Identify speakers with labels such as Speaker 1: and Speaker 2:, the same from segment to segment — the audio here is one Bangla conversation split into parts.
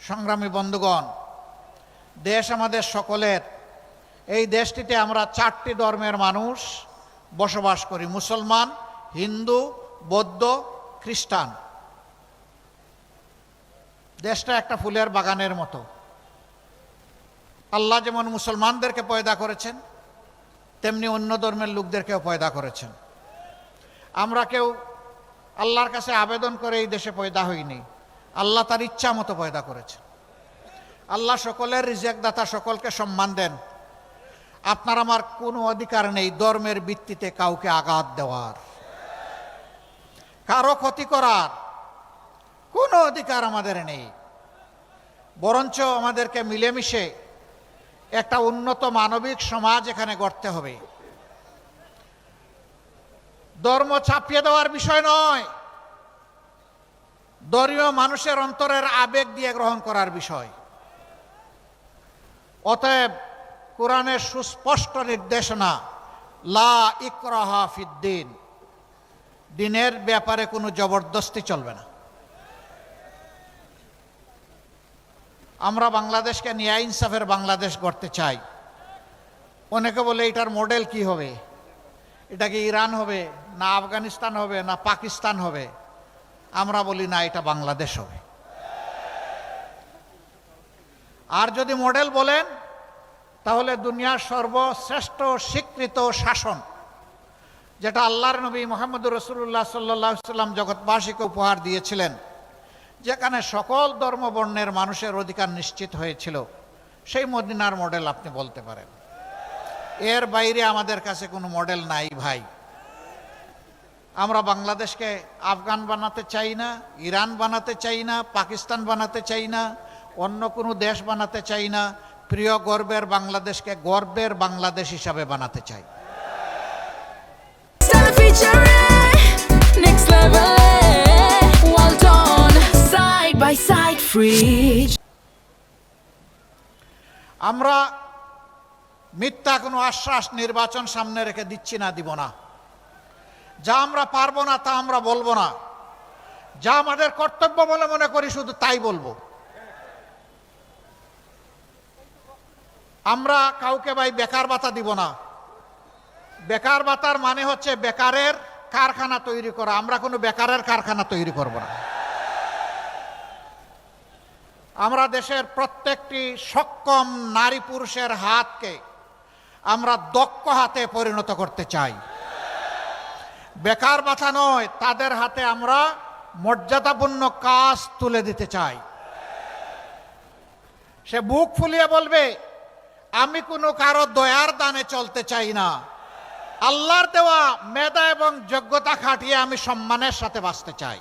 Speaker 1: সংগ্রামী বন্ধুগণ, দেশ আমাদের সকলের। এই দেশটিতে আমরা 4টি ধর্মের মানুষ বসবাস করি: মুসলমান, হিন্দু, বৌদ্ধ, খ্রিস্টান। দেশটা একটা ফুলের বাগানের মতো। আল্লাহ যেমন মুসলমানদেরকে পয়দা করেছেন, তেমনি অন্য ধর্মের লোকদেরকেও পয়দা করেছেন। আমরা কেউ আল্লাহর কাছে আবেদন করে এই দেশে পয়দা হইনি, আল্লাহ তার ইচ্ছা মতো পয়দা করেছেন। আল্লাহ সকলের রিজেক দাতা, সকলকে সম্মান দেন। আপনার আমার কোনো অধিকার নেই ধর্মের ভিত্তিতে কাউকে আঘাত দেওয়ার, কারো ক্ষতি করার কোনো অধিকার আমাদের নেই। বরঞ্চ আমাদেরকে মিলেমিশে একটা উন্নত মানবিক সমাজ এখানে গড়তে হবে। ধর্ম চাপিয়ে দেওয়ার বিষয় নয়, ধর্মীয় মানুষের অন্তরের আবেগ দিয়ে গ্রহণ করার বিষয়। অতএব কোরআনের সুস্পষ্ট নির্দেশনা, লা ইকরাহা ফিদ্দিন, দিনের ব্যাপারে কোনো জবরদস্তি চলবে না। আমরা বাংলাদেশকে ন্যায় ইনসাফের বাংলাদেশ গড়তে চাই। অনেকে বলে এটার মডেল কি হবে? এটা কি ইরান হবে, না আফগানিস্তান হবে, না পাকিস্তান হবে? আমরা বলি না, এটা বাংলাদেশ হবে। আর যদি মডেল বলেন, তাহলে দুনিয়ার সর্বশ্রেষ্ঠ স্বীকৃত শাসন, যেটা আল্লাহর নবী মুহাম্মদুর রাসূলুল্লাহ সাল্লাল্লাহু আলাইহি ওয়াসাল্লাম জগৎবাসীকে উপহার দিয়েছিলেন, যেখানে সকল ধর্মবর্ণের মানুষের অধিকার নিশ্চিত হয়েছিল, সেই মদিনার মডেল আপনি বলতে পারেন। এর বাইরে আমাদের কাছে কোনো মডেল নাই ভাই। আমরা বাংলাদেশকে আফগান বানাতে চাই না, ইরান বানাতে চাই না, পাকিস্তান বানাতে চাই না, অন্য কোনো দেশ বানাতে চাই না। প্রিয় গর্বের বাংলাদেশকে গর্বের বাংলাদেশ হিসাবে বানাতে চাই। আমরা মিথ্যা কোনো আশ্বাস নির্বাচন সামনে রেখে দিচ্ছি না, দিব না। যা আমরা পারবো না তা আমরা বলবো না, যা আমাদের কর্তব্য বলে মনে করি শুধু তাই বলবো। আমরা কাউকে ভাই বেকার ভাতা দিব না। বেকার ভাতার মানে হচ্ছে বেকারের কারখানা তৈরি করা। আমরা কোনো বেকারের কারখানা তৈরি করব না। আমরা দেশের প্রত্যেকটি সক্ষম নারী পুরুষের হাতকে আমরা দক্ষ হাতে পরিণত করতে চাই। বেকার ভাতা নয়, তাদের হাতে আমরা মর্যাদাপূর্ণ কাজ তুলে দিতে চাই। সে বুক ফুলিয়ে বলবে, আমি কোনো কারো দয়ার দানে চলতে চাই না, আল্লাহর দেওয়া মেধা এবং যোগ্যতা খাটিয়ে আমি সম্মানের সাথে বাঁচতে চাই।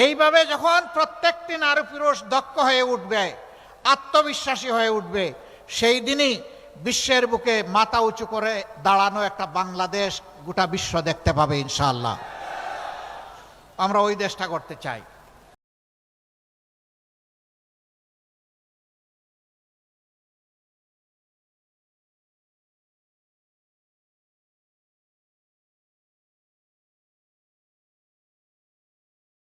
Speaker 1: এইভাবে যখন প্রত্যেকটি নারী পুরুষ দক্ষ হয়ে উঠবে, আত্মবিশ্বাসী হয়ে উঠবে, সেই দিনই বিশ্বের বুকে মাথা উঁচু করে দাঁড়ানো একটা বাংলাদেশ গোটা বিশ্ব দেখতে পাবে ইনশাআল্লাহ। আমরা ওই দেশটা করতে চাই।